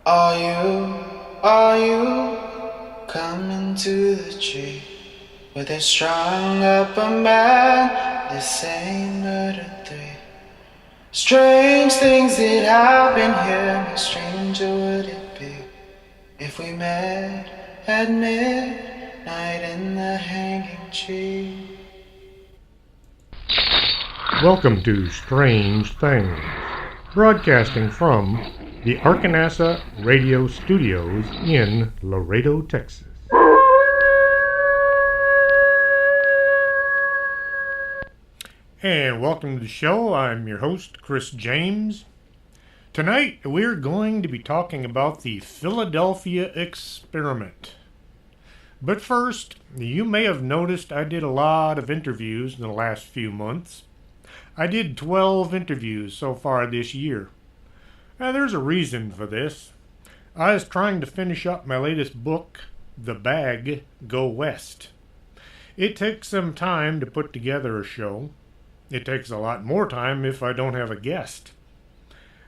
Are you coming to the tree where they strung up a man? They say murder three. Strange things that happen here. How stranger would it be if we met at midnight in the hanging tree? Welcome to Strange Things, broadcasting from the Arkanasa Radio Studios in Laredo, Texas. And welcome to the show. I'm your host, Chris James. Tonight, we're going to be talking about the Pladelphia Experiment. But first, you may have noticed I did a lot of interviews in the last few months. I did 12 interviews so far this year. Now, there's a reason for this. I was trying to finish up my latest book, The Bag Go West. It takes some time to put together a show. It takes a lot more time if I don't have a guest.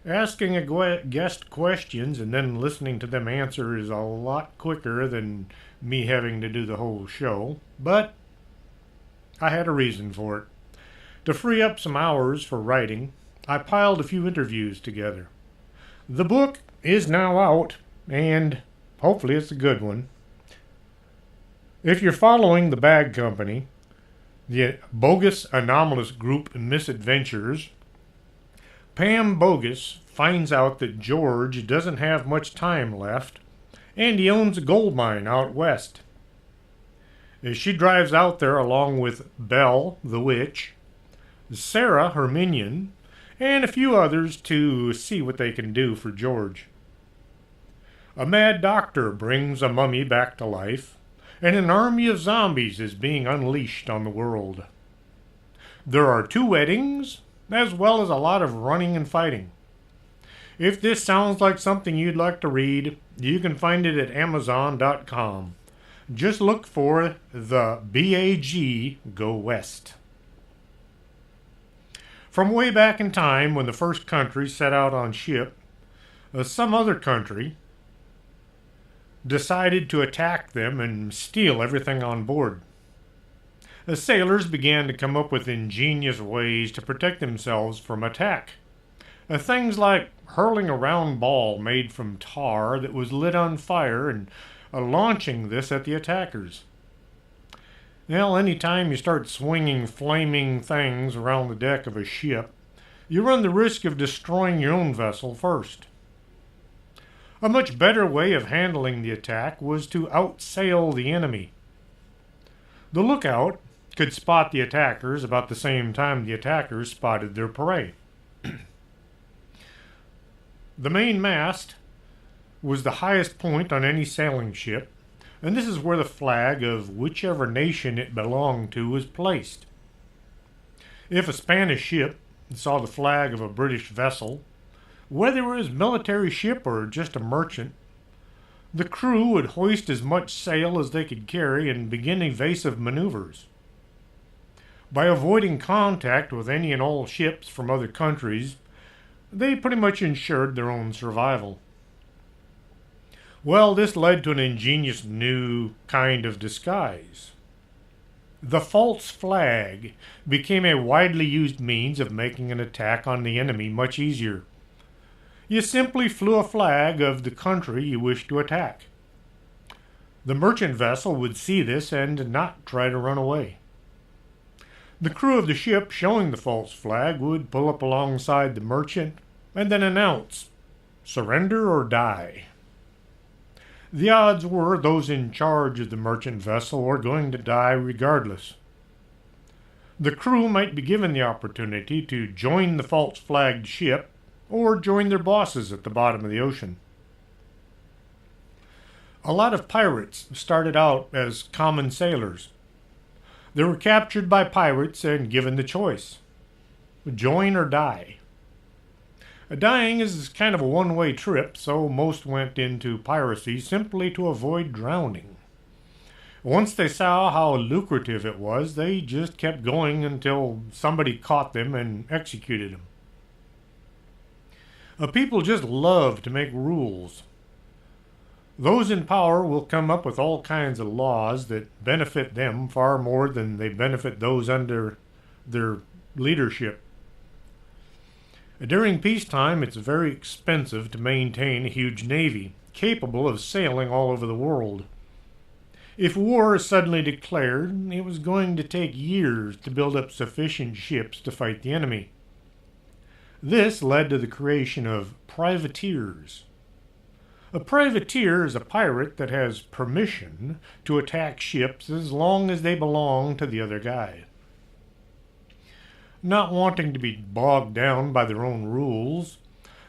Asking a guest questions and then listening to them answer is a lot quicker than me having to do the whole show, but I had a reason for it. To free up some hours for writing, I piled a few interviews together. The book is now out, and hopefully it's a good one. If you're following the Bag Company, the Bogus Anomalous Group Misadventures, Pam Bogus finds out that George doesn't have much time left, and he owns a gold mine out west. As she drives out there along with Belle, the witch, Sarah, her minion, and a few others to see what they can do for George. A mad doctor brings a mummy back to life, and an army of zombies is being unleashed on the world. There are 2 weddings, as well as a lot of running and fighting. If this sounds like something you'd like to read, you can find it at Amazon.com. Just look for the BAG Go West. From way back in time when the first country set out on ship, some other country decided to attack them and steal everything on board. The sailors began to come up with ingenious ways to protect themselves from attack. Things like hurling a round ball made from tar that was lit on fire and launching this at the attackers. Well, anytime you start swinging flaming things around the deck of a ship, you run the risk of destroying your own vessel first. A much better way of handling the attack was to outsail the enemy. The lookout could spot the attackers about the same time the attackers spotted their prey. The main mast was the highest point on any sailing ship, and this is where the flag of whichever nation it belonged to was placed. If a Spanish ship saw the flag of a British vessel, whether it was a military ship or just a merchant, the crew would hoist as much sail as they could carry and begin evasive maneuvers. By avoiding contact with any and all ships from other countries, they pretty much ensured their own survival. Well, this led to an ingenious new kind of disguise. The false flag became a widely used means of making an attack on the enemy much easier. You simply flew a flag of the country you wished to attack. The merchant vessel would see this and not try to run away. The crew of the ship showing the false flag would pull up alongside the merchant and then announce, "Surrender or die." The odds were those in charge of the merchant vessel were going to die regardless. The crew might be given the opportunity to join the false flagged ship or join their bosses at the bottom of the ocean. A lot of pirates started out as common sailors. They were captured by pirates and given the choice: join or die. Dying is kind of a one-way trip, so most went into piracy simply to avoid drowning. Once they saw how lucrative it was, they just kept going until somebody caught them and executed them. People just love to make rules. Those in power will come up with all kinds of laws that benefit them far more than they benefit those under their leadership. During peacetime, it's very expensive to maintain a huge navy capable of sailing all over the world. If war is suddenly declared, it was going to take years to build up sufficient ships to fight the enemy. This led to the creation of privateers. A privateer is a pirate that has permission to attack ships as long as they belong to the other guy. Not wanting to be bogged down by their own rules,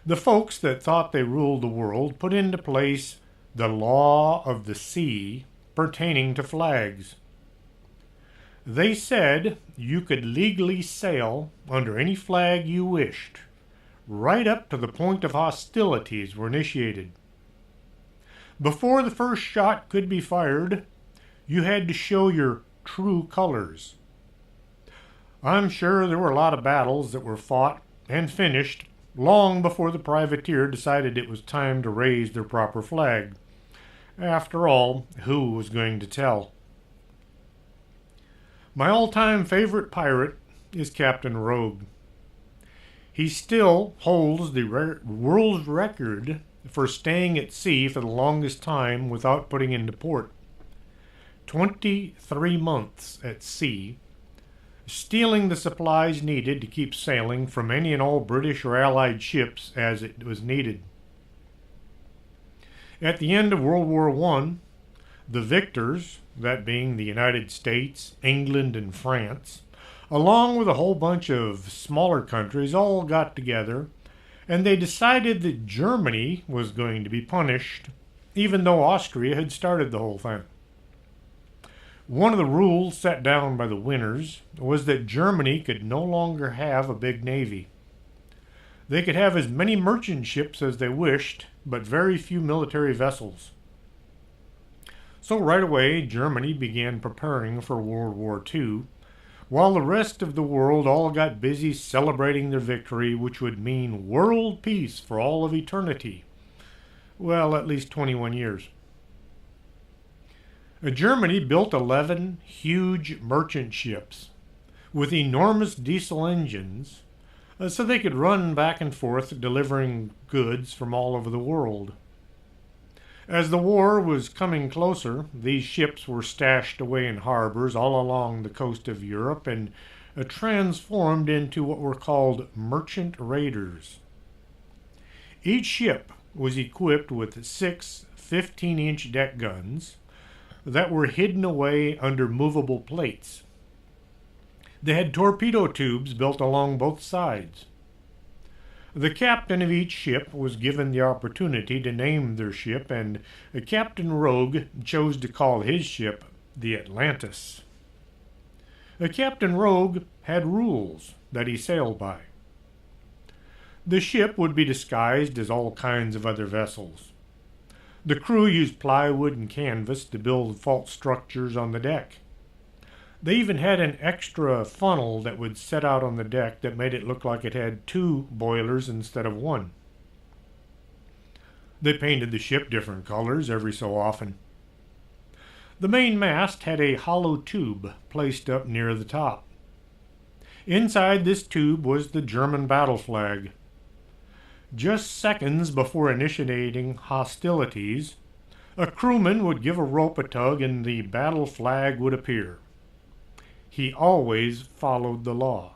the folks that thought they ruled the world put into place the law of the sea pertaining to flags. They said you could legally sail under any flag you wished, right up to the point of hostilities were initiated. Before the first shot could be fired, you had to show your true colors. I'm sure there were a lot of battles that were fought and finished long before the privateer decided it was time to raise their proper flag. After all, who was going to tell? My all-time favorite pirate is Captain Rogue. He still holds the world's record for staying at sea for the longest time without putting into port. 23 months at sea, stealing the supplies needed to keep sailing from any and all British or Allied ships as it was needed. At the end of World War I, the victors, that being the United States, England, and France, along with a whole bunch of smaller countries, all got together, and they decided that Germany was going to be punished, even though Austria had started the whole thing. One of the rules set down by the winners was that Germany could no longer have a big navy. They could have as many merchant ships as they wished, but very few military vessels. So right away, Germany began preparing for World War II, while the rest of the world all got busy celebrating their victory, which would mean world peace for all of eternity. Well, at least 21 years. Germany built 11 huge merchant ships with enormous diesel engines so they could run back and forth delivering goods from all over the world. As the war was coming closer, these ships were stashed away in harbors all along the coast of Europe and transformed into what were called merchant raiders. Each ship was equipped with 6 15-inch deck guns that were hidden away under movable plates. They had torpedo tubes built along both sides. The captain of each ship was given the opportunity to name their ship, and Captain Rogue chose to call his ship the Atlantis. Captain Rogue had rules that he sailed by. The ship would be disguised as all kinds of other vessels. The crew used plywood and canvas to build false structures on the deck. They even had an extra funnel that would set out on the deck that made it look like it had 2 boilers instead of 1. They painted the ship different colors every so often. The main mast had a hollow tube placed up near the top. Inside this tube was the German battle flag. Just seconds before initiating hostilities, a crewman would give a rope a tug and the battle flag would appear. He always followed the law.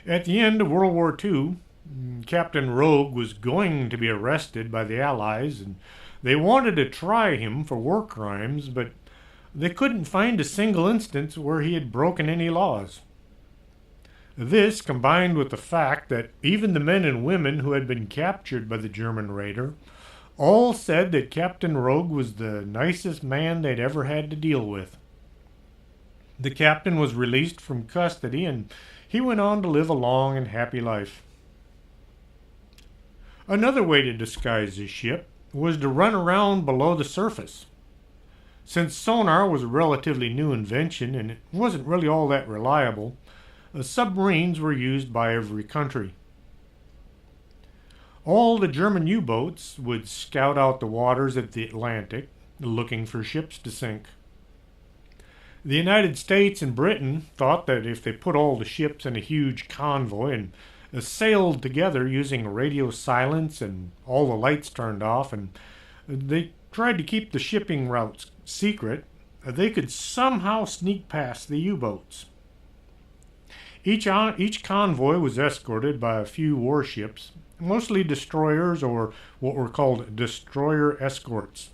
At the end of World War II, Captain Rogue was going to be arrested by the Allies, and they wanted to try him for war crimes, but they couldn't find a single instance where he had broken any laws. This, combined with the fact that even the men and women who had been captured by the German raider all said that Captain Rogue was the nicest man they'd ever had to deal with. The captain was released from custody, and he went on to live a long and happy life. Another way to disguise his ship was to run around below the surface. Since sonar was a relatively new invention and it wasn't really all that reliable, submarines were used by every country. All the German U-boats would scout out the waters of the Atlantic, looking for ships to sink. The United States and Britain thought that if they put all the ships in a huge convoy and sailed together using radio silence and all the lights turned off, and they tried to keep the shipping routes secret, they could somehow sneak past the U-boats. Each convoy was escorted by a few warships, mostly destroyers or what were called destroyer escorts.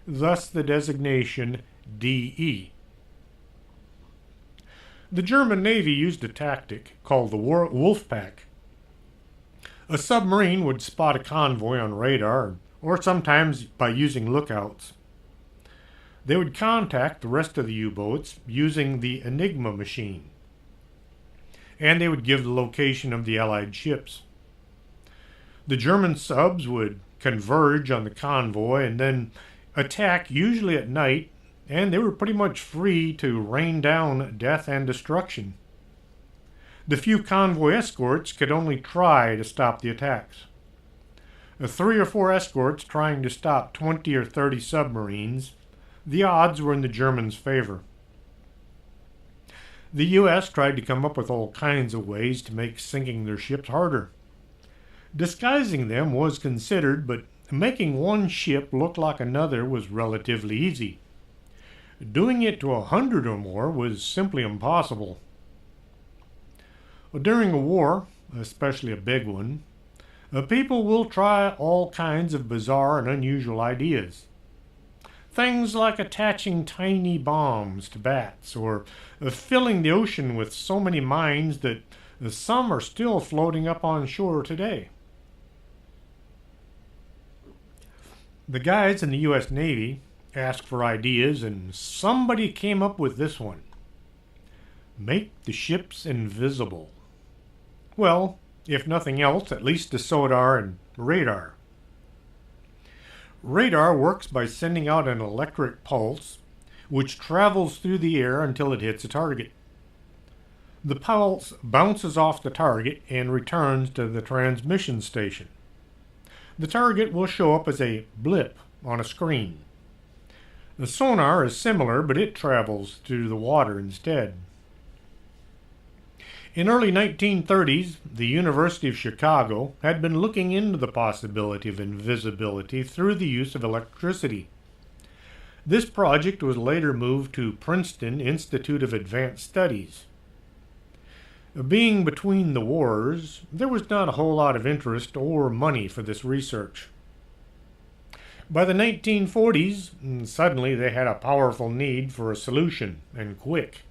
Thus the designation DE. The German Navy used a tactic called the wolf pack. A submarine would spot a convoy on radar, or sometimes by using lookouts. They would contact the rest of the U-boats using the Enigma machine, and they would give the location of the Allied ships. The German subs would converge on the convoy and then attack, usually at night, and they were pretty much free to rain down death and destruction. The few convoy escorts could only try to stop the attacks. 3 or 4 escorts trying to stop 20 or 30 submarines, the odds were in the Germans' favor. The U.S. tried to come up with all kinds of ways to make sinking their ships harder. Disguising them was considered, but making one ship look like another was relatively easy. Doing it to 100 or more was simply impossible. During a war, especially a big one, people will try all kinds of bizarre and unusual ideas. Things like attaching tiny bombs to bats, or filling the ocean with so many mines that some are still floating up on shore today. The guys in the U.S. Navy asked for ideas, and somebody came up with this one. Make the ships invisible. Well, if nothing else, at least to sonar and radar. Radar works by sending out an electric pulse, which travels through the air until it hits a target. The pulse bounces off the target and returns to the transmission station. The target will show up as a blip on a screen. The sonar is similar, but it travels through the water instead. In early 1930s, the University of Chicago had been looking into the possibility of invisibility through the use of electricity. This project was later moved to Princeton Institute of Advanced Studies. Being between the wars, there was not a whole lot of interest or money for this research. By the 1940s, suddenly they had a powerful need for a solution, and quick.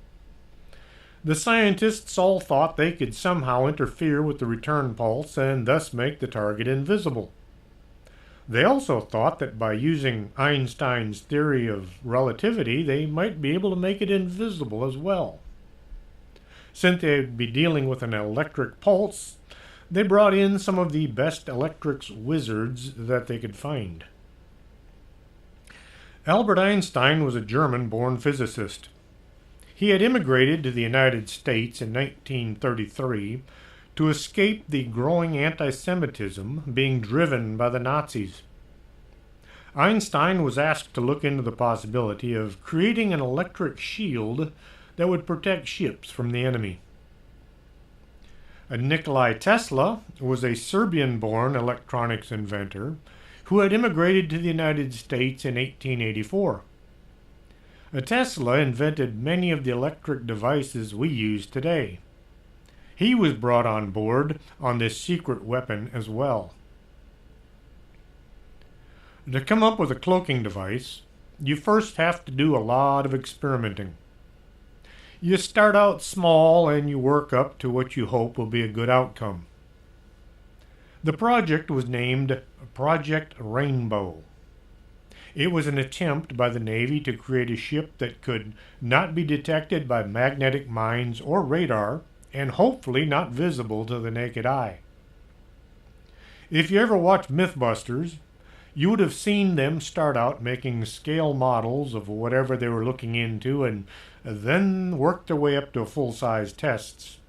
The scientists all thought they could somehow interfere with the return pulse and thus make the target invisible. They also thought that by using Einstein's theory of relativity, they might be able to make it invisible as well. Since they'd be dealing with an electric pulse, they brought in some of the best electrics wizards that they could find. Albert Einstein was a German-born physicist. He had immigrated to the United States in 1933 to escape the growing anti-Semitism being driven by the Nazis. Einstein was asked to look into the possibility of creating an electric shield that would protect ships from the enemy. Nikola Tesla was a Serbian-born electronics inventor who had immigrated to the United States in 1884. Tesla invented many of the electric devices we use today. He was brought on board on this secret weapon as well. To come up with a cloaking device, you first have to do a lot of experimenting. You start out small and you work up to what you hope will be a good outcome. The project was named Project Rainbow. It was an attempt by the Navy to create a ship that could not be detected by magnetic mines or radar, and hopefully not visible to the naked eye. If you ever watched Mythbusters, you would have seen them start out making scale models of whatever they were looking into and then work their way up to full-size tests.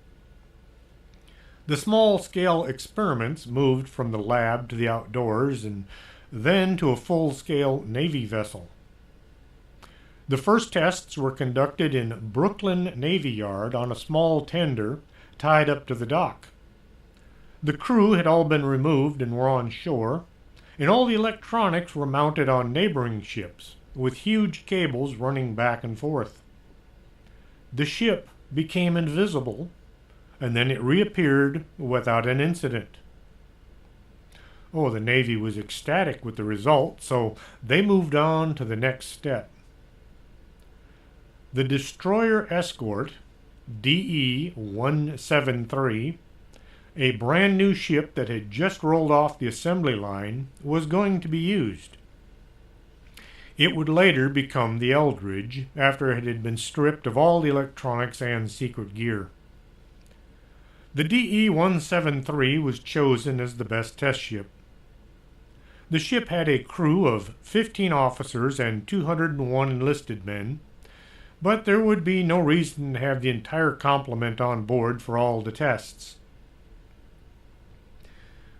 The small-scale experiments moved from the lab to the outdoors and then to a full-scale Navy vessel. The first tests were conducted in Brooklyn Navy Yard on a small tender tied up to the dock. The crew had all been removed and were on shore, and all the electronics were mounted on neighboring ships, with huge cables running back and forth. The ship became invisible, and then it reappeared without an incident. Oh, the Navy was ecstatic with the result, so they moved on to the next step. The destroyer escort, DE-173, a brand new ship that had just rolled off the assembly line, was going to be used. It would later become the Eldridge after it had been stripped of all the electronics and secret gear. The DE-173 was chosen as the best test ship. The ship had a crew of 15 officers and 201 enlisted men, but there would be no reason to have the entire complement on board for all the tests.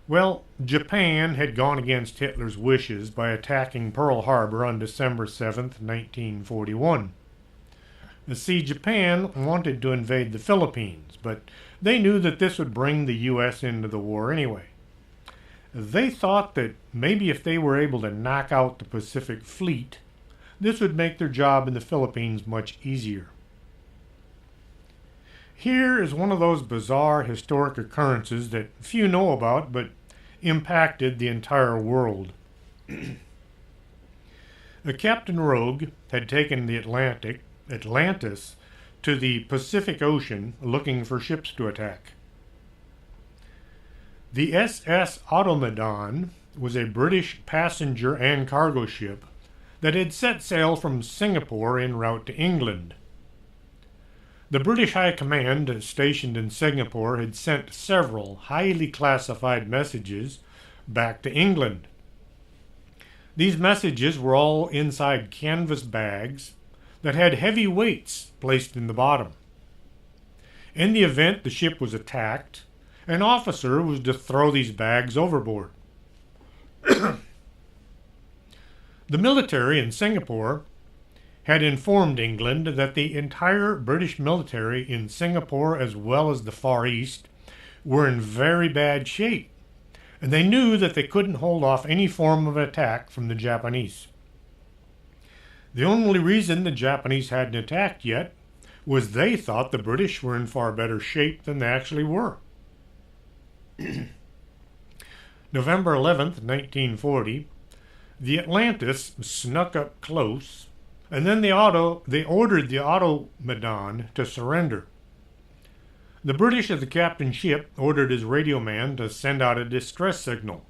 Well, Japan had gone against Hitler's wishes by attacking Pearl Harbor on December 7th, 1941. See, Japan wanted to invade the Philippines, but they knew that this would bring the U.S. into the war anyway. They thought that maybe if they were able to knock out the Pacific Fleet, this would make their job in the Philippines much easier. Here is one of those bizarre historic occurrences that few know about but impacted the entire world. Captain Rogue had taken the Atlantis to the Pacific Ocean looking for ships to attack. The SS Automedon was a British passenger and cargo ship that had set sail from Singapore en route to England. The British High Command stationed in Singapore had sent several highly classified messages back to England. These messages were all inside canvas bags that had heavy weights placed in the bottom. In the event the ship was attacked, an officer was to throw these bags overboard. The military in Singapore had informed England that the entire British military in Singapore as well as the Far East were in very bad shape, and they knew that they couldn't hold off any form of attack from the Japanese. The only reason the Japanese hadn't attacked yet was they thought the British were in far better shape than they actually were. November 11th, 1940, the Atlantis snuck up close, and then they ordered the Automedon to surrender. The British of the captain's ship ordered his radio man to send out a distress signal.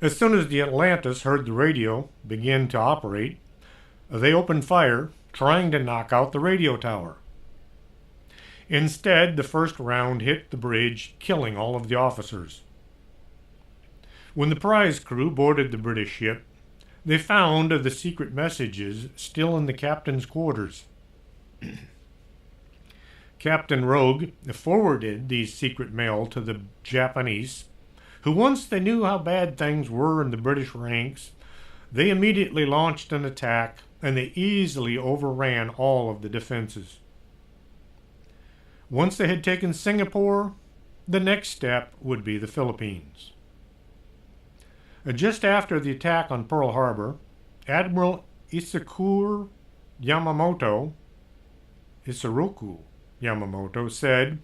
As soon as the Atlantis heard the radio begin to operate, they opened fire, trying to knock out the radio tower. Instead, the first round hit the bridge, killing all of the officers. When the prize crew boarded the British ship, they found the secret messages still in the captain's quarters. Captain Rogue forwarded these secret mail to the Japanese, who, once they knew how bad things were in the British ranks, they immediately launched an attack, and they easily overran all of the defenses. Once they had taken Singapore, the next step would be the Philippines. Just after the attack on Pearl Harbor, Admiral Isoroku Yamamoto said,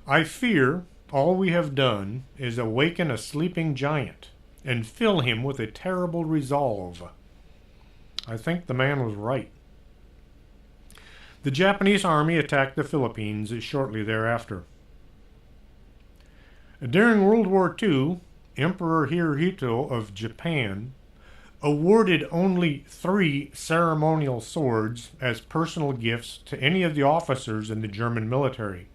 "I fear all we have done is awaken a sleeping giant and fill him with a terrible resolve." I think the man was right. The Japanese army attacked the Philippines shortly thereafter. During World War II, Emperor Hirohito of Japan awarded only 3 ceremonial swords as personal gifts to any of the officers in the German military.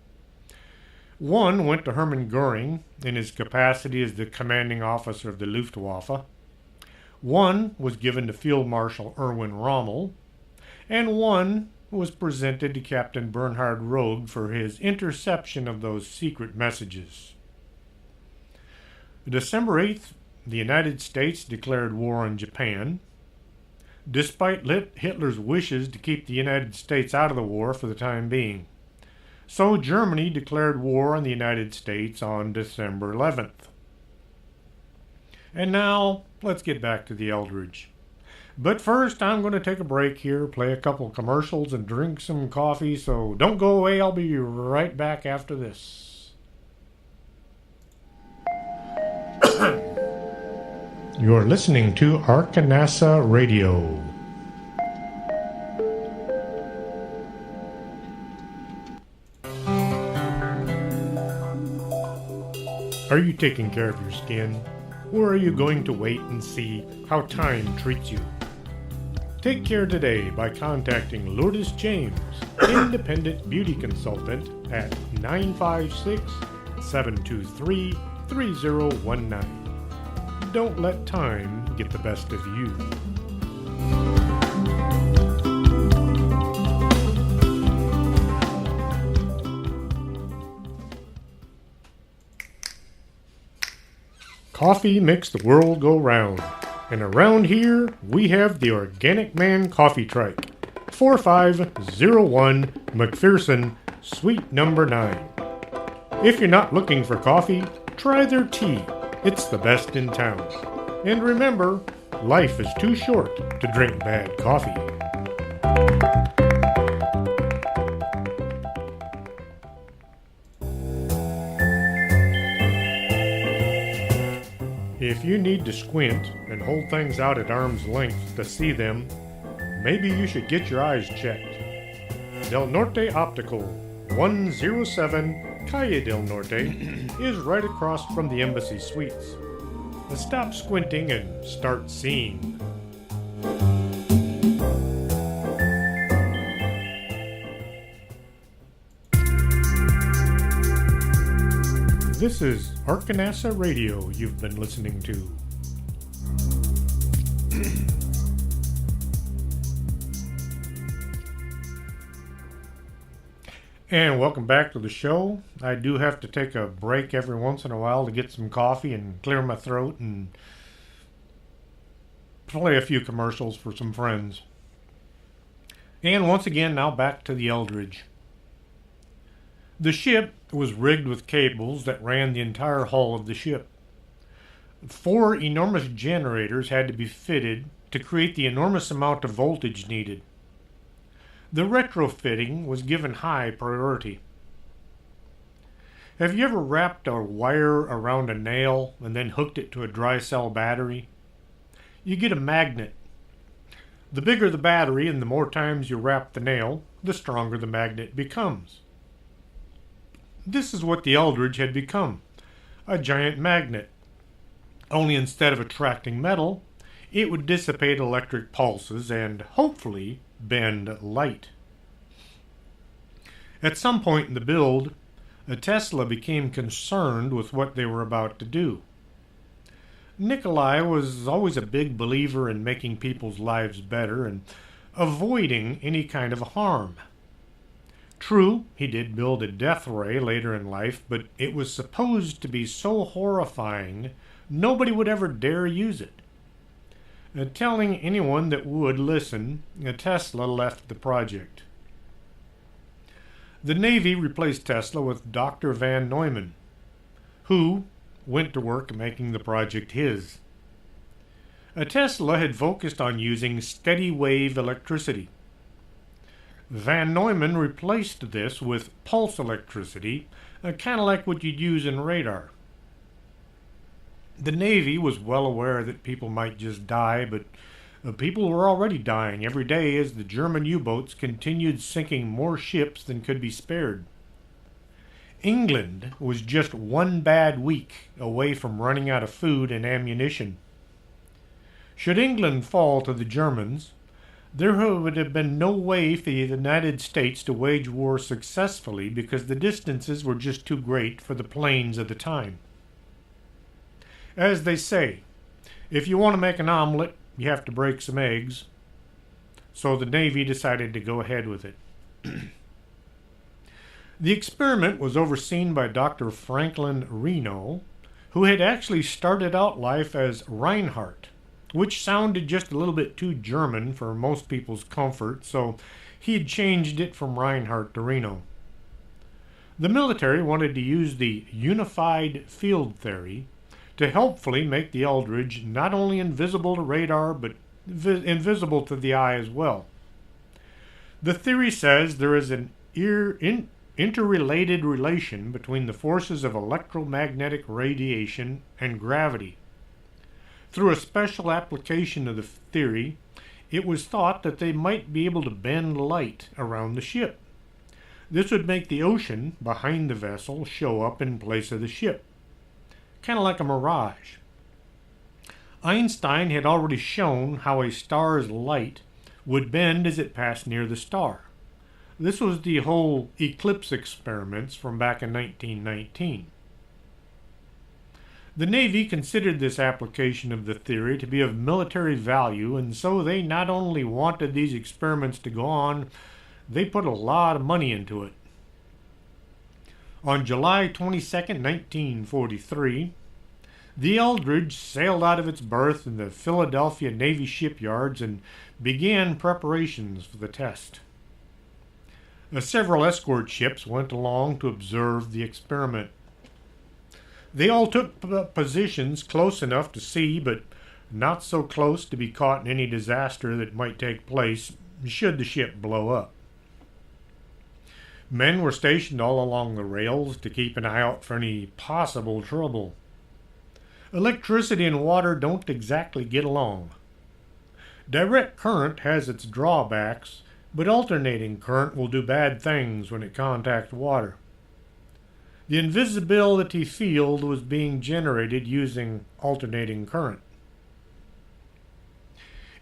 One went to Hermann Goering in his capacity as the commanding officer of the Luftwaffe. One was given to Field Marshal Erwin Rommel, and one was presented to Captain Bernhard Rode for his interception of those secret messages. December 8th, the United States declared war on Japan. Despite Hitler's wishes to keep the United States out of the war for the time being. So Germany declared war on the United States on December 11th. And now, let's get back to the Eldridge. But first, I'm going to take a break here, play a couple commercials, and drink some coffee, so don't go away. I'll be right back after this. You're listening to Arkanasa Radio. Are you taking care of your skin? Or are you going to wait and see how time treats you? Take care today by contacting Lourdes James, independent beauty consultant at 956-723-3019. Don't let time get the best of you. Coffee makes the world go round. And around here, we have the Organic Man Coffee Trike, 4501 McPherson, Suite number 9. If you're not looking for coffee, try their tea. It's the best in town. And remember, life is too short to drink bad coffee. If you need to squint and hold things out at arm's length to see them, maybe you should get your eyes checked. Del Norte Optical, 107 Calle del Norte, is right across from the Embassy Suites. Stop squinting and start seeing. This is Arkanasa Radio you've been listening to. And welcome back to the show. I do have to take a break every once in a while to get some coffee and clear my throat and play a few commercials for some friends. And once again, now back to the Eldridge. The ship was rigged with cables that ran the entire hull of the ship. 4 enormous generators had to be fitted to create the enormous amount of voltage needed. The retrofitting was given high priority. Have you ever wrapped a wire around a nail and then hooked it to a dry cell battery? You get a magnet. The bigger the battery and the more times you wrap the nail, the stronger the magnet becomes. This is what the Eldridge had become, a giant magnet. Only instead of attracting metal, it would dissipate electric pulses and, hopefully, bend light. At some point in the build, Tesla became concerned with what they were about to do. Nikolai was always a big believer in making people's lives better and avoiding any kind of harm. True, he did build a death ray later in life, but it was supposed to be so horrifying nobody would ever dare use it. Telling anyone that would listen, Tesla left the project. The Navy replaced Tesla with Dr. Van Neumann, who went to work making the project his. Tesla had focused on using steady wave electricity. Van Neumann replaced this with pulse electricity, kind of like what you'd use in radar. The Navy was well aware that people might just die, but people were already dying every day as the German U-boats continued sinking more ships than could be spared. England was just one bad week away from running out of food and ammunition. Should England fall to the Germans, there would have been no way for the United States to wage war successfully because the distances were just too great for the planes of the time. As they say, if you want to make an omelet, you have to break some eggs. so the Navy decided to go ahead with it. The experiment was overseen by Dr. Franklin Reno, who had actually started out life as Reinhardt, which sounded just a little bit too German for most people's comfort, so he had changed it from Reinhardt to Reno. The military wanted to use the unified field theory to helpfully make the Eldridge not only invisible to radar, but invisible to the eye as well. The theory says there is an interrelated relation between the forces of electromagnetic radiation and gravity. Through a special application of the theory, it was thought that they might be able to bend light around the ship. This would make the ocean behind the vessel show up in place of the ship, kind of like a mirage. Einstein had already shown how a star's light would bend as it passed near the star. This was the whole eclipse experiments from back in 1919. The Navy considered this application of the theory to be of military value, and so they not only wanted these experiments to go on, they put a lot of money into it. On July 22, 1943, the Eldridge sailed out of its berth in the Philadelphia Navy shipyards and began preparations for the test. Several escort ships went along to observe the experiment. They all took positions close enough to see, but not so close to be caught in any disaster that might take place should the ship blow up. Men were stationed all along the rails to keep an eye out for any possible trouble. Electricity and water don't exactly get along. Direct current has its drawbacks, but alternating current will do bad things when it contacts water. The invisibility field was being generated using alternating current.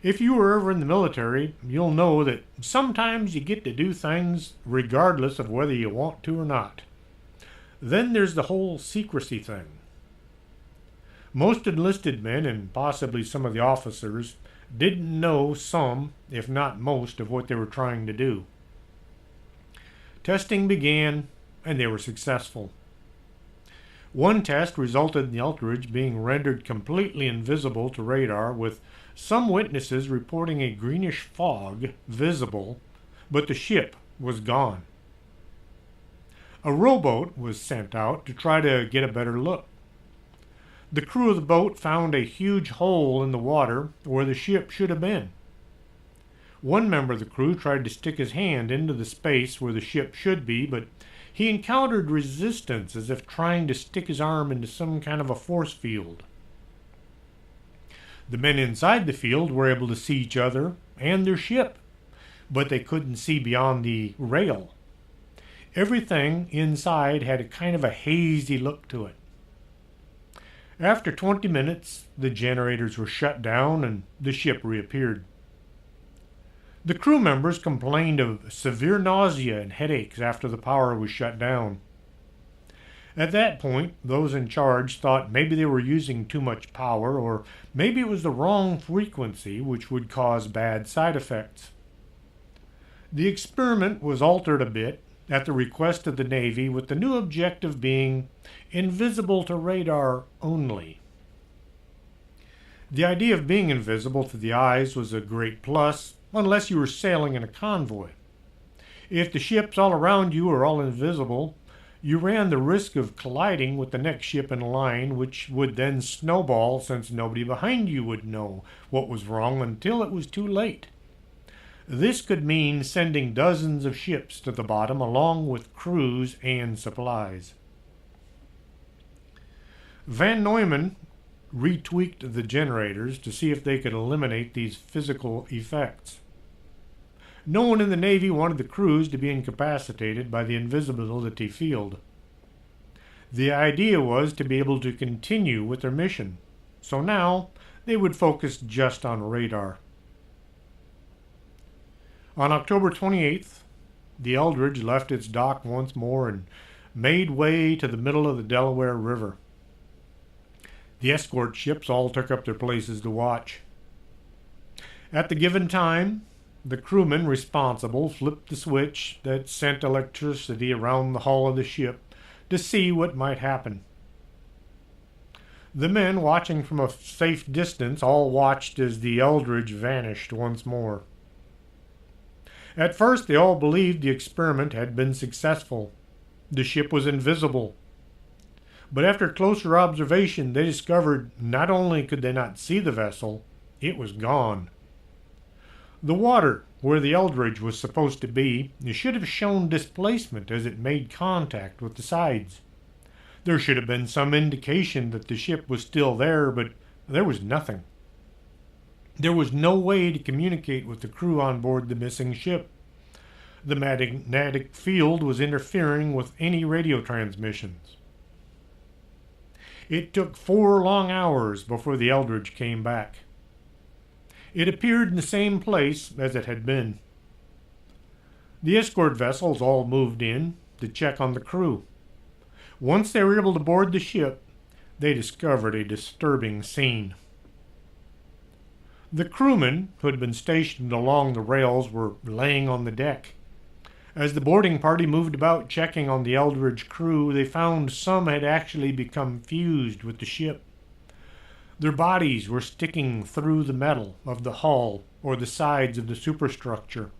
If you were ever in the military, you'll know that sometimes you get to do things regardless of whether you want to or not. Then there's the whole secrecy thing. Most enlisted men, and possibly some of the officers, didn't know some, if not most, of what they were trying to do. Testing began, and they were successful. One test resulted in the Eldridge being rendered completely invisible to radar, with some witnesses reporting a greenish fog visible, but the ship was gone. A rowboat was sent out to try to get a better look. The crew of the boat found a huge hole in the water where the ship should have been. One member of the crew tried to stick his hand into the space where the ship should be, but he encountered resistance as if trying to stick his arm into some kind of a force field. The men inside the field were able to see each other and their ship, but they couldn't see beyond the rail. Everything inside had a kind of a hazy look to it. After 20 minutes, the generators were shut down and the ship reappeared. The crew members complained of severe nausea and headaches after the power was shut down. At that point, those in charge thought maybe they were using too much power, or maybe it was the wrong frequency, which would cause bad side effects. The experiment was altered a bit at the request of the Navy, with the new objective being invisible to radar only. The idea of being invisible to the eyes was a great plus, unless you were sailing in a convoy. If the ships all around you were all invisible, you ran the risk of colliding with the next ship in line, which would then snowball since nobody behind you would know what was wrong until it was too late. This could mean sending dozens of ships to the bottom along with crews and supplies. Van Neumann retweaked the generators to see if they could eliminate these physical effects. No one in the Navy wanted the crews to be incapacitated by the invisibility field. The idea was to be able to continue with their mission, so now they would focus just on radar. On October 28th, the Eldridge left its dock once more and made way to the middle of the Delaware River. The escort ships all took up their places to watch. At the given time, The crewman responsible flipped the switch that sent electricity around the hull of the ship to see what might happen. The men watching from a safe distance all watched as the Eldridge vanished once more. At first, they all believed the experiment had been successful. The ship was invisible. But after closer observation, they discovered not only could they not see the vessel, it was gone. The water where the Eldridge was supposed to be should have shown displacement as it made contact with the sides. There should have been some indication that the ship was still there, but there was nothing. There was no way to communicate with the crew on board the missing ship. The magnetic field was interfering with any radio transmissions. It took 4 long hours before the Eldridge came back. It appeared in the same place as it had been. The escort vessels all moved in to check on the crew. Once they were able to board the ship, they discovered a disturbing scene. The crewmen who had been stationed along the rails were laying on the deck. As the boarding party moved about checking on the Eldridge crew, they found some had actually become fused with the ship. Their bodies were sticking through the metal of the hull or the sides of the superstructure.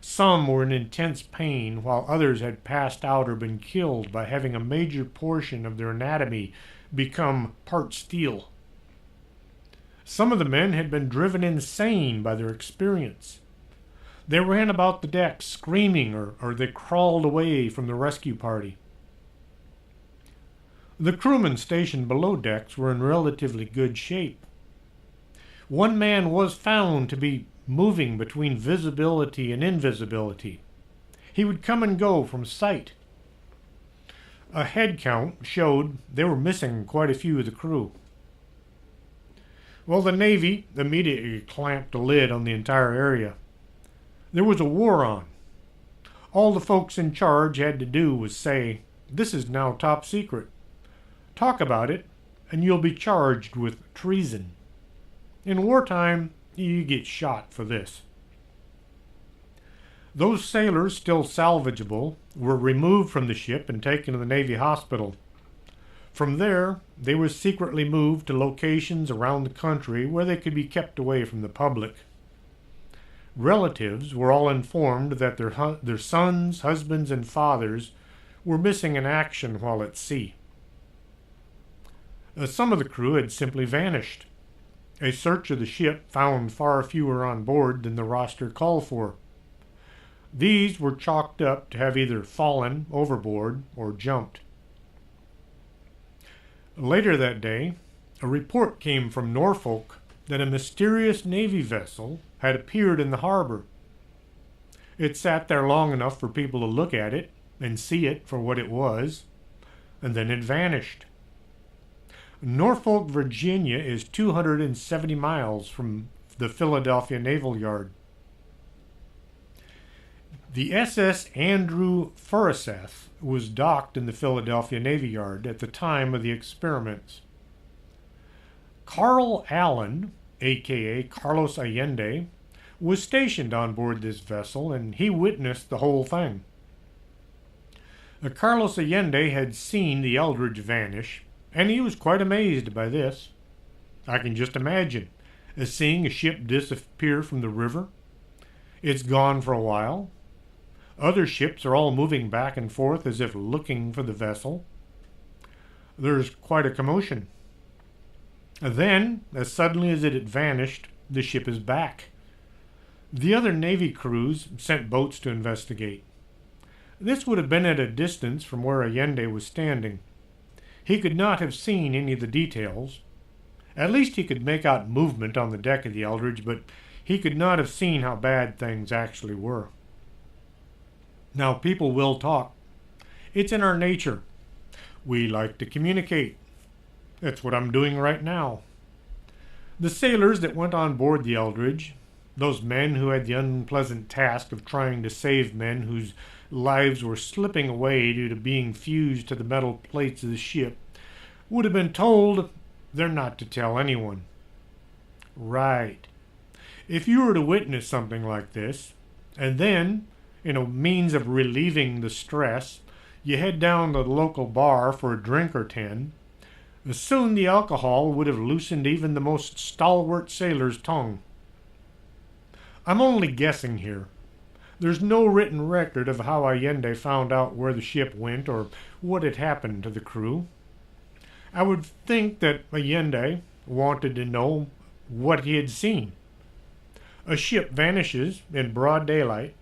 Some were in intense pain, while others had passed out or been killed by having a major portion of their anatomy become part steel. Some of the men had been driven insane by their experience. They ran about the deck screaming, or they crawled away from the rescue party. The crewmen stationed below decks were in relatively good shape. One man was found to be moving between visibility and invisibility. He would come and go from sight. A head count showed they were missing quite a few of the crew. Well, the Navy immediately clamped a lid on the entire area. There was a war on. All the folks in charge had to do was say, "This is now top secret. Talk about it, and you'll be charged with treason. In wartime, you get shot for this." Those sailors still salvageable were removed from the ship and taken to the Navy hospital. From there, they were secretly moved to locations around the country where they could be kept away from the public. Relatives were all informed that their sons, husbands, and fathers were missing in action while at sea. Some of the crew had simply vanished. A search of the ship found far fewer on board than the roster called for. These were chalked up to have either fallen overboard or jumped. Later that day, a report came from Norfolk that a mysterious Navy vessel had appeared in the harbor. It sat there long enough for people to look at it and see it for what it was, and then it vanished. Norfolk, Virginia is 270 miles from the Philadelphia Naval Yard. The SS Andrew Forsyth was docked in the Philadelphia Navy Yard at the time of the experiments. Carl Allen, a.k.a. Carlos Allende, was stationed on board this vessel, and he witnessed the whole thing. Carlos Allende had seen the Eldridge vanish, and he was quite amazed by this. I can just imagine seeing a ship disappear from the river. It's gone for a while. Other ships are all moving back and forth as if looking for the vessel. There's quite a commotion. Then, as suddenly as it had vanished, the ship is back. The other Navy crews sent boats to investigate. This would have been at a distance from where Allende was standing. He could not have seen any of the details. At least he could make out movement on the deck of the Eldridge, but he could not have seen how bad things actually were. Now, people will talk. It's in our nature. We like to communicate. That's what I'm doing right now. The sailors that went on board the Eldridge, those men who had the unpleasant task of trying to save men whose lives were slipping away due to being fused to the metal plates of the ship, would have been told they're not to tell anyone. Right. If you were to witness something like this, and then, in a means of relieving the stress, you head down to the local bar for a drink or 10, soon the alcohol would have loosened even the most stalwart sailor's tongue. I'm only guessing here. There's no written record of how Allende found out where the ship went or what had happened to the crew. I would think that Allende wanted to know what he had seen. A ship vanishes in broad daylight,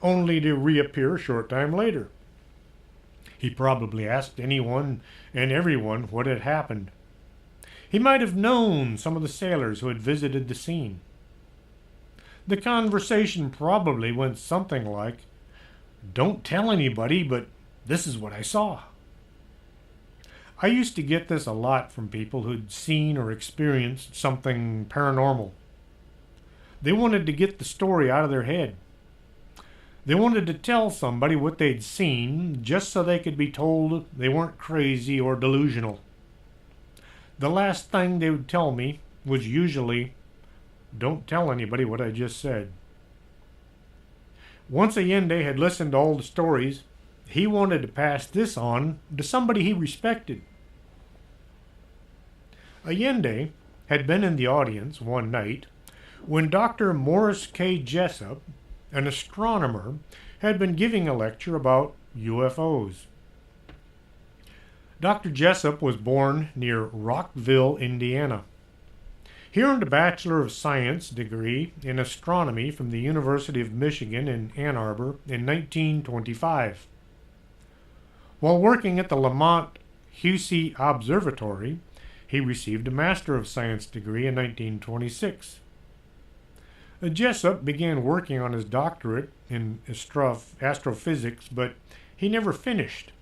only to reappear a short time later. He probably asked anyone and everyone what had happened. He might have known some of the sailors who had visited the scene. The conversation probably went something like, "Don't tell anybody, but this is what I saw." I used to get this a lot from people who'd seen or experienced something paranormal. They wanted to get the story out of their head. They wanted to tell somebody what they'd seen just so they could be told they weren't crazy or delusional. The last thing they would tell me was usually, "Don't tell anybody what I just said." Once Allende had listened to all the stories, he wanted to pass this on to somebody he respected. Allende had been in the audience one night when Dr. Morris K. Jessup, an astronomer, had been giving a lecture about UFOs. Dr. Jessup was born near Rockville, Indiana. He earned a Bachelor of Science degree in astronomy from the University of Michigan in Ann Arbor in 1925. While working at the Lamont Hussey Observatory, he received a Master of Science degree in 1926. Jessup began working on his doctorate in astrophysics, but he never finished.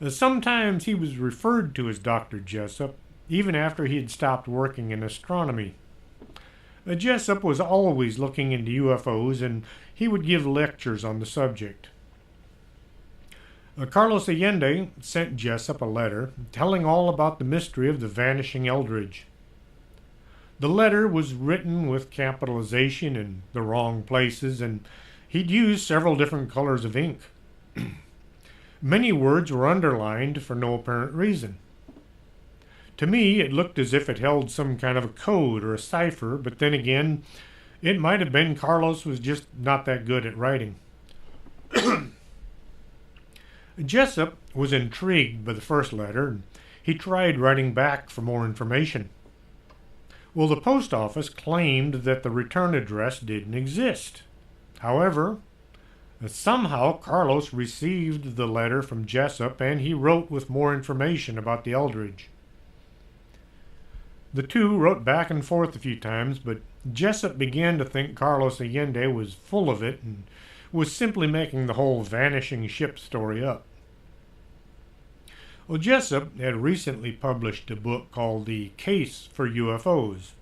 Sometimes he was referred to as Dr. Jessup, even after he had stopped working in astronomy. Jessup was always looking into UFOs, and he would give lectures on the subject. Carlos Allende sent Jessup a letter telling all about the mystery of the vanishing Eldridge. The letter was written with capitalization in the wrong places, and he'd used several different colors of ink. Many words were underlined for no apparent reason. To me, it looked as if it held some kind of a code or a cipher, but then again, it might have been Carlos was just not that good at writing. Jessup was intrigued by the first letter, and he tried writing back for more information. Well, the post office claimed that the return address didn't exist. However, somehow Carlos received the letter from Jessup, and he wrote with more information about the Eldridge. The two wrote back and forth a few times, but Jessup began to think Carlos Allende was full of it and was simply making the whole vanishing ship story up. Well, Jessup had recently published a book called The Case for UFOs.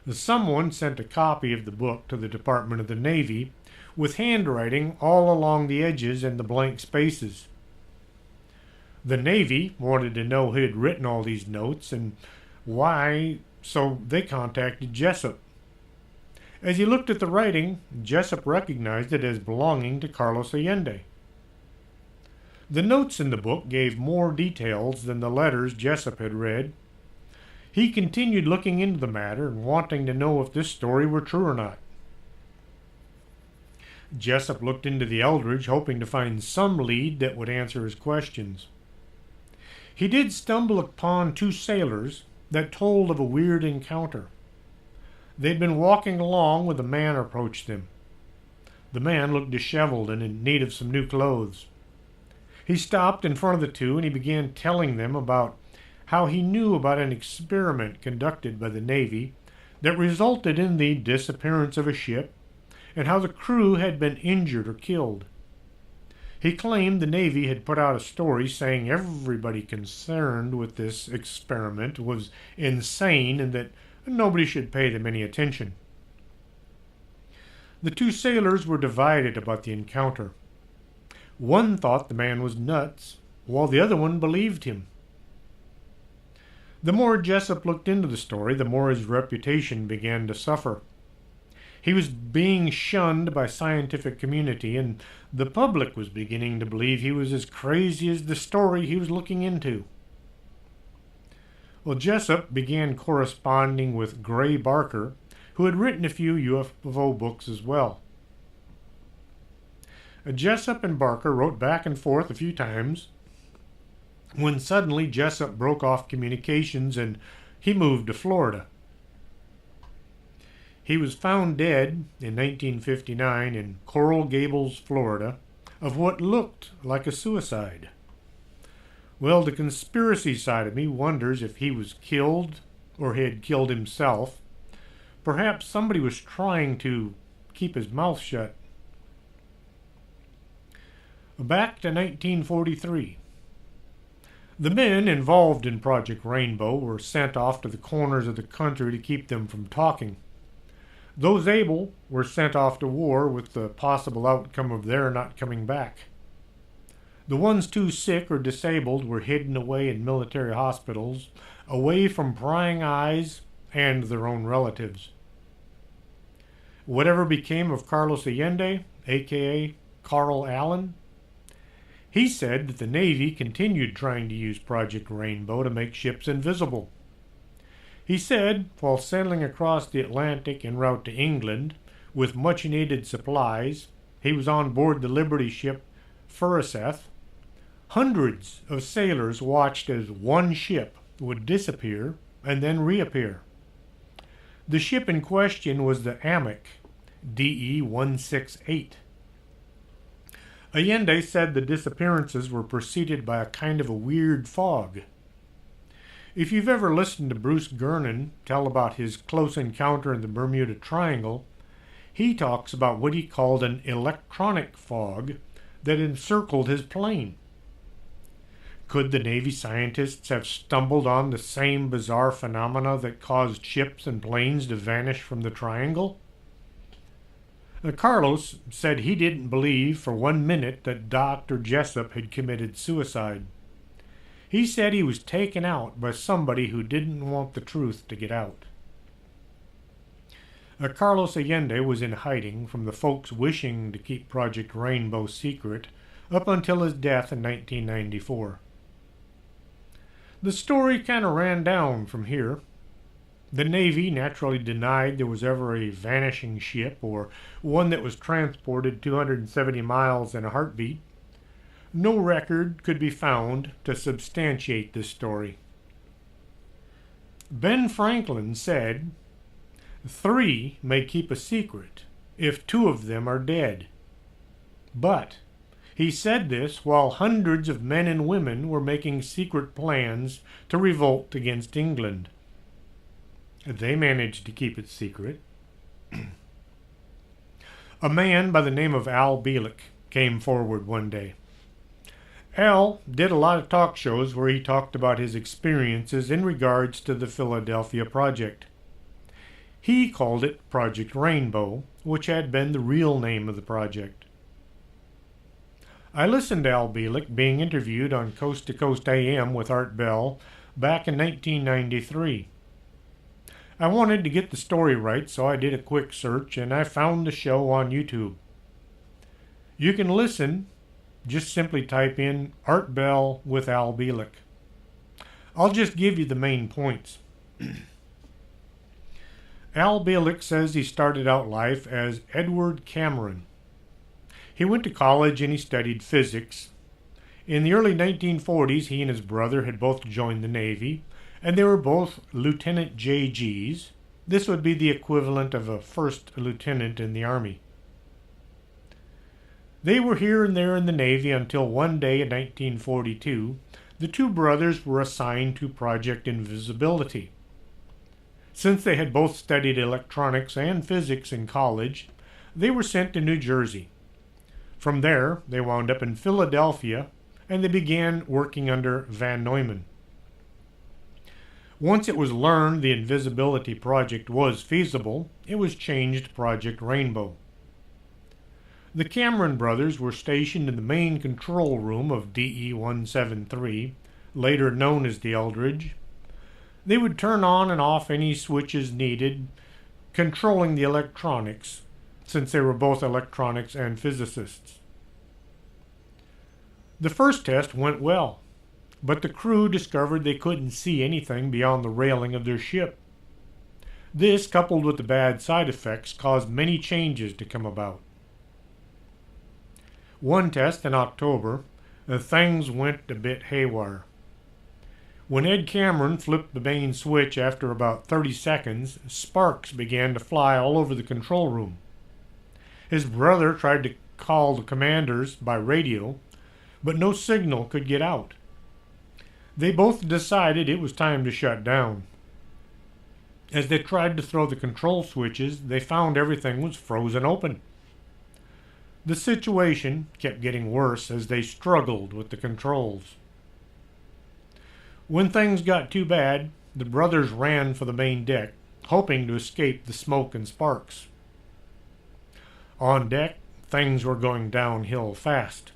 Someone sent a copy of the book to the Department of the Navy with handwriting all along the edges and the blank spaces. The Navy wanted to know who had written all these notes and why, so they contacted Jessup. As he looked at the writing, Jessup recognized it as belonging to Carlos Allende. The notes in the book gave more details than the letters Jessup had read. He continued looking into the matter and wanting to know if this story were true or not. Jessup looked into the Eldridge, hoping to find some lead that would answer his questions. He did stumble upon two sailors that told of a weird encounter. They'd been walking along when a man approached them. The man looked disheveled and in need of some new clothes. He stopped in front of the two and he began telling them about how he knew about an experiment conducted by the Navy that resulted in the disappearance of a ship and how the crew had been injured or killed. He claimed the Navy had put out a story saying everybody concerned with this experiment was insane and that nobody should pay them any attention. The two sailors were divided about the encounter. One thought the man was nuts, while the other one believed him. The more Jessup looked into the story, the more his reputation began to suffer. He was being shunned by scientific community, and the public was beginning to believe he was as crazy as the story he was looking into. Well, Jessup began corresponding with Gray Barker, who had written a few UFO books as well. Jessup and Barker wrote back and forth a few times, when suddenly Jessup broke off communications and he moved to Florida. He was found dead in 1959 in Coral Gables, Florida, of what looked like a suicide. Well, the conspiracy side of me wonders if he was killed or he had killed himself. Perhaps somebody was trying to keep his mouth shut. Back to 1943. The men involved in Project Rainbow were sent off to the corners of the country to keep them from talking. Those able were sent off to war with the possible outcome of their not coming back. The ones too sick or disabled were hidden away in military hospitals, away from prying eyes and their own relatives. Whatever became of Carlos Allende, a.k.a. Carl Allen, he said that the Navy continued trying to use Project Rainbow to make ships invisible. He said, while sailing across the Atlantic en route to England with much-needed supplies, he was on board the Liberty ship Furuseth. Hundreds of sailors watched as one ship would disappear and then reappear. The ship in question was the Amic, DE-168. Allende said the disappearances were preceded by a kind of a weird fog. If you've ever listened to Bruce Gernon tell about his close encounter in the Bermuda Triangle, he talks about what he called an electronic fog that encircled his plane. Could the Navy scientists have stumbled on the same bizarre phenomena that caused ships and planes to vanish from the triangle? Carlos said he didn't believe for 1 minute that Dr. Jessup had committed suicide. He said he was taken out by somebody who didn't want the truth to get out. Carlos Allende was in hiding from the folks wishing to keep Project Rainbow secret up until his death in 1994. The story kind of ran down from here. The Navy naturally denied there was ever a vanishing ship or one that was transported 270 miles in a heartbeat. No record could be found to substantiate this story. Ben Franklin said, "3 may keep a secret if 2 of them are dead." But he said this while hundreds of men and women were making secret plans to revolt against England. They managed to keep it secret. A man by the name of Al Bielek came forward one day. Al did a lot of talk shows where he talked about his experiences in regards to the Philadelphia Project. He called it Project Rainbow, which had been the real name of the project. I listened to Al Bielek being interviewed on Coast to Coast AM with Art Bell back in 1993. I wanted to get the story right, so I did a quick search and I found the show on YouTube. You can listen. Just simply type in Art Bell with Al Bielek. I'll just give you the main points. Al Bielek says he started out life as Edward Cameron. He went to college and he studied physics. In the early 1940s, he and his brother had both joined the Navy, and they were both Lieutenant JGs. This would be the equivalent of a first lieutenant in the Army. They were here and there in the Navy until one day in 1942, the 2 brothers were assigned to Project Invisibility. Since they had both studied electronics and physics in college, they were sent to New Jersey. From there, they wound up in Philadelphia, and they began working under Van Neumann. Once it was learned the Invisibility Project was feasible, it was changed to Project Rainbow. The Cameron brothers were stationed in the main control room of DE-173, later known as the Eldridge. They would turn on and off any switches needed, controlling the electronics, since they were both electronics and physicists. The first test went well, but the crew discovered they couldn't see anything beyond the railing of their ship. This, coupled with the bad side effects, caused many changes to come about. One test in October, things went a bit haywire. When Ed Cameron flipped the main switch after about 30 seconds, sparks began to fly all over the control room. His brother tried to call the commanders by radio, but no signal could get out. They both decided it was time to shut down. As they tried to throw the control switches, they found everything was frozen open. The situation kept getting worse as they struggled with the controls. When things got too bad, the brothers ran for the main deck, hoping to escape the smoke and sparks. On deck, things were going downhill fast.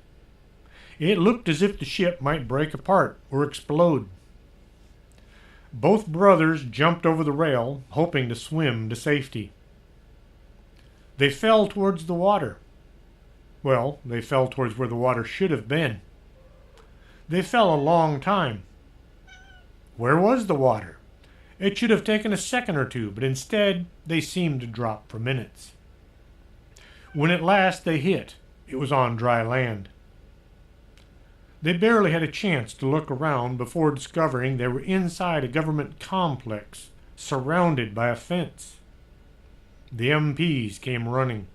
It looked as if the ship might break apart or explode. Both brothers jumped over the rail, hoping to swim to safety. They fell towards the water. Well, they fell towards where the water should have been. They fell a long time. Where was the water? It should have taken a second or two, but instead they seemed to drop for minutes. When at last they hit, it was on dry land. They barely had a chance to look around before discovering they were inside a government complex, surrounded by a fence. The MPs came running.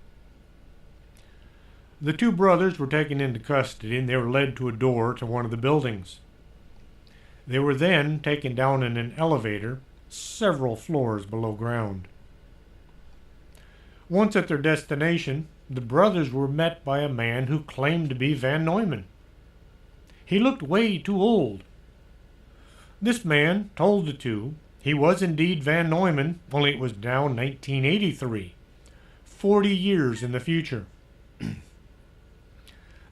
The two brothers were taken into custody and they were led to a door to one of the buildings. They were then taken down in an elevator several floors below ground. Once at their destination, the brothers were met by a man who claimed to be Van Neumann. He looked way too old. This man told the two he was indeed Van Neumann, only it was now 1983, 40 years in the future.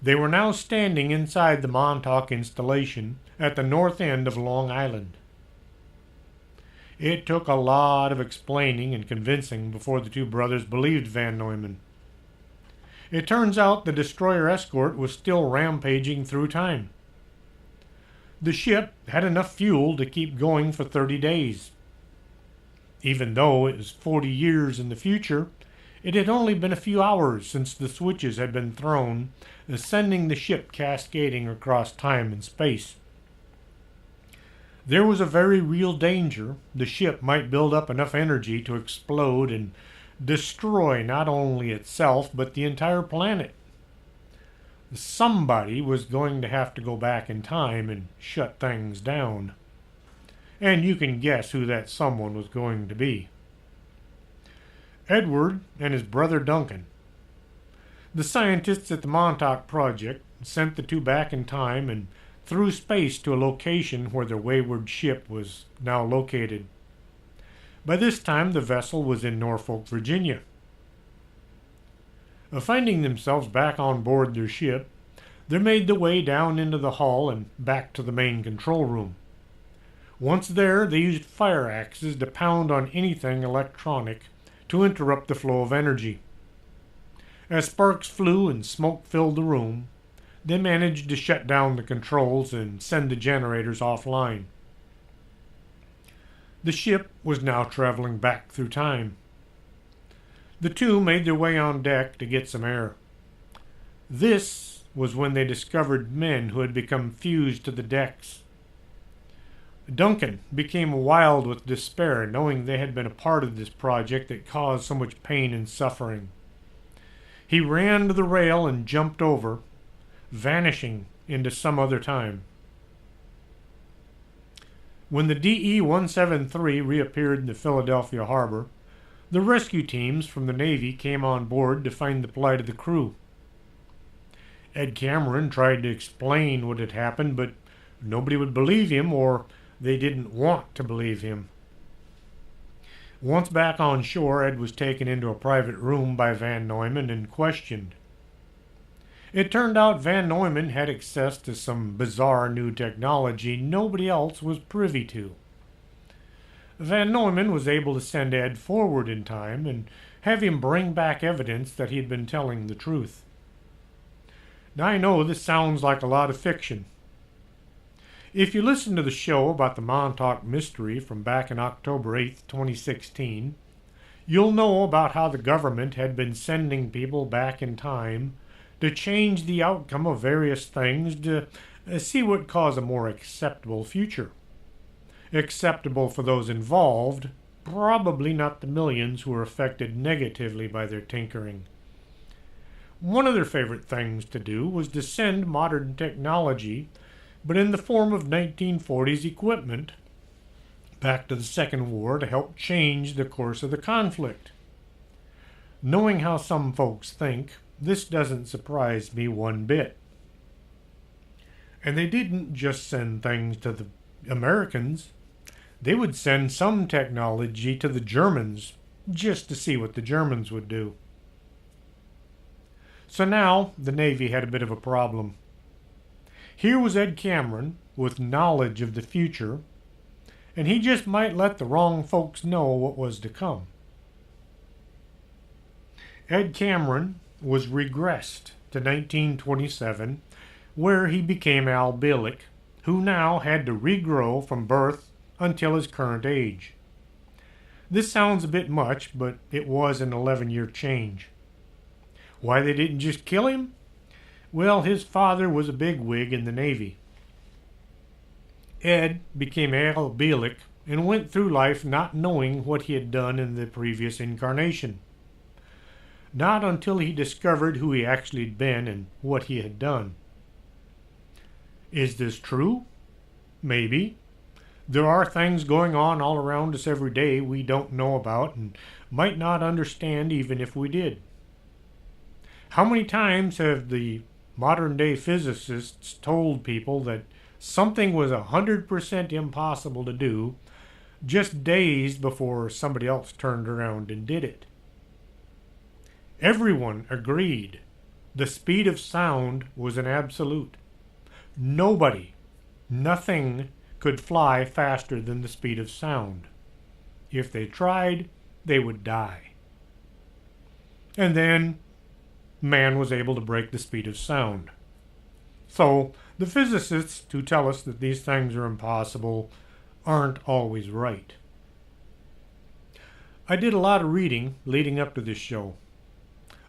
They were now standing inside the Montauk installation at the north end of Long Island. It took a lot of explaining and convincing before the two brothers believed Van Neumann. It turns out the destroyer escort was still rampaging through time. The ship had enough fuel to keep going for 30 days. Even though it was 40 years in the future, it had only been a few hours since the switches had been thrown, sending the ship cascading across time and space. There was a very real danger the ship might build up enough energy to explode and destroy not only itself but the entire planet. Somebody was going to have to go back in time and shut things down. And you can guess who that someone was going to be. Edward and his brother Duncan. The scientists at the Montauk Project sent the two back in time and through space to a location where their wayward ship was now located. By this time, the vessel was in Norfolk, Virginia. Finding themselves back on board their ship, they made their way down into the hull and back to the main control room. Once there, they used fire axes to pound on anything electronic to interrupt the flow of energy. As sparks flew and smoke filled the room, they managed to shut down the controls and send the generators offline. The ship was now traveling back through time. The two made their way on deck to get some air. This was when they discovered men who had become fused to the decks. Duncan became wild with despair, knowing they had been a part of this project that caused so much pain and suffering. He ran to the rail and jumped over, vanishing into some other time. When the DE-173 reappeared in the Philadelphia harbor, the rescue teams from the Navy came on board to find the plight of the crew. Ed Cameron tried to explain what had happened, but nobody would believe him, or they didn't want to believe him. Once back on shore, Ed was taken into a private room by Van Neumann and questioned. It turned out Van Neumann had access to some bizarre new technology nobody else was privy to. Van Neumann was able to send Ed forward in time and have him bring back evidence that he had been telling the truth. Now I know this sounds like a lot of fiction. If you listen to the show about the Montauk mystery from back in October 8th, 2016, you'll know about how the government had been sending people back in time to change the outcome of various things to see what would cause a more acceptable future. Acceptable for those involved, probably not the millions who were affected negatively by their tinkering. One of their favorite things to do was to send modern technology, but in the form of 1940s equipment, back to the Second War to help change the course of the conflict. Knowing how some folks think, this doesn't surprise me one bit. And they didn't just send things to the Americans. They would send some technology to the Germans just to see what the Germans would do. So now the Navy had a bit of a problem. Here was Ed Cameron with knowledge of the future, and he just might let the wrong folks know what was to come. Ed Cameron was regressed to 1927, where he became Al Bielek, who now had to regrow from birth until his current age. This sounds a bit much, but it was an 11-year change. Why they didn't just kill him? Well, his father was a bigwig in the Navy. Ed became Al Bielek and went through life not knowing what he had done in the previous incarnation. Not until he discovered who he actually had been and what he had done. Is this true? Maybe. There are things going on all around us every day we don't know about and might not understand even if we did. How many times have the modern-day physicists told people that something was 100% impossible to do just days before somebody else turned around and did it? Everyone agreed the speed of sound was an absolute. Nobody, nothing could fly faster than the speed of sound. If they tried, they would die. And then man was able to break the speed of sound. So the physicists who tell us that these things are impossible aren't always right. I did a lot of reading leading up to this show.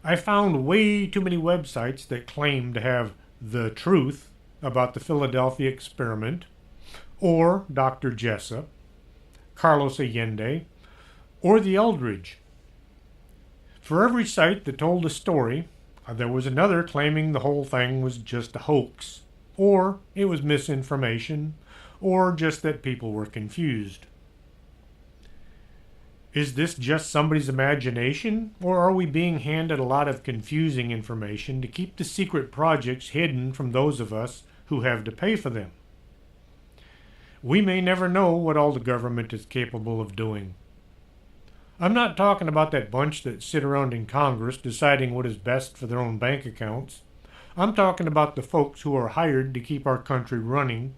I found way too many websites that claim to have the truth about the Pladelphia Experiment, or Dr. Jessup, Carlos Allende, or the Eldridge. For every site that told a story, there was another claiming the whole thing was just a hoax, or it was misinformation, or just that people were confused. Is this just somebody's imagination, or are we being handed a lot of confusing information to keep the secret projects hidden from those of us who have to pay for them? We may never know what all the government is capable of doing. I'm not talking about that bunch that sit around in Congress deciding what is best for their own bank accounts. I'm talking about the folks who are hired to keep our country running,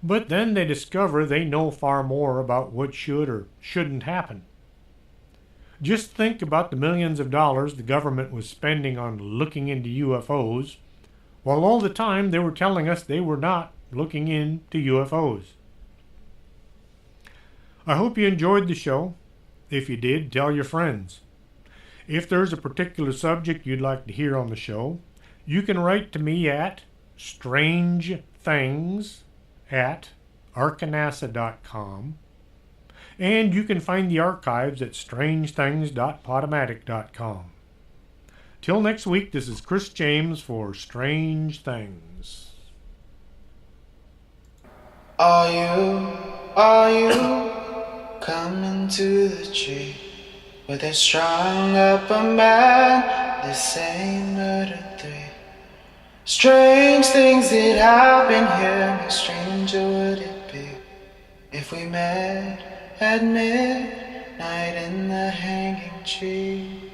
but then they discover they know far more about what should or shouldn't happen. Just think about the millions of dollars the government was spending on looking into UFOs, while all the time they were telling us they were not looking into UFOs. I hope you enjoyed the show. If you did, tell your friends. If there's a particular subject you'd like to hear on the show, you can write to me at strangethings@arcanasa.com, and you can find the archives at strangethings.podomatic.com. Till next week, this is Chris James for Strange Things. Are you coming to the tree where they strung up a man? This ain't murder 3. Strange things that happen here, how stranger would it be if we met at midnight in the hanging tree?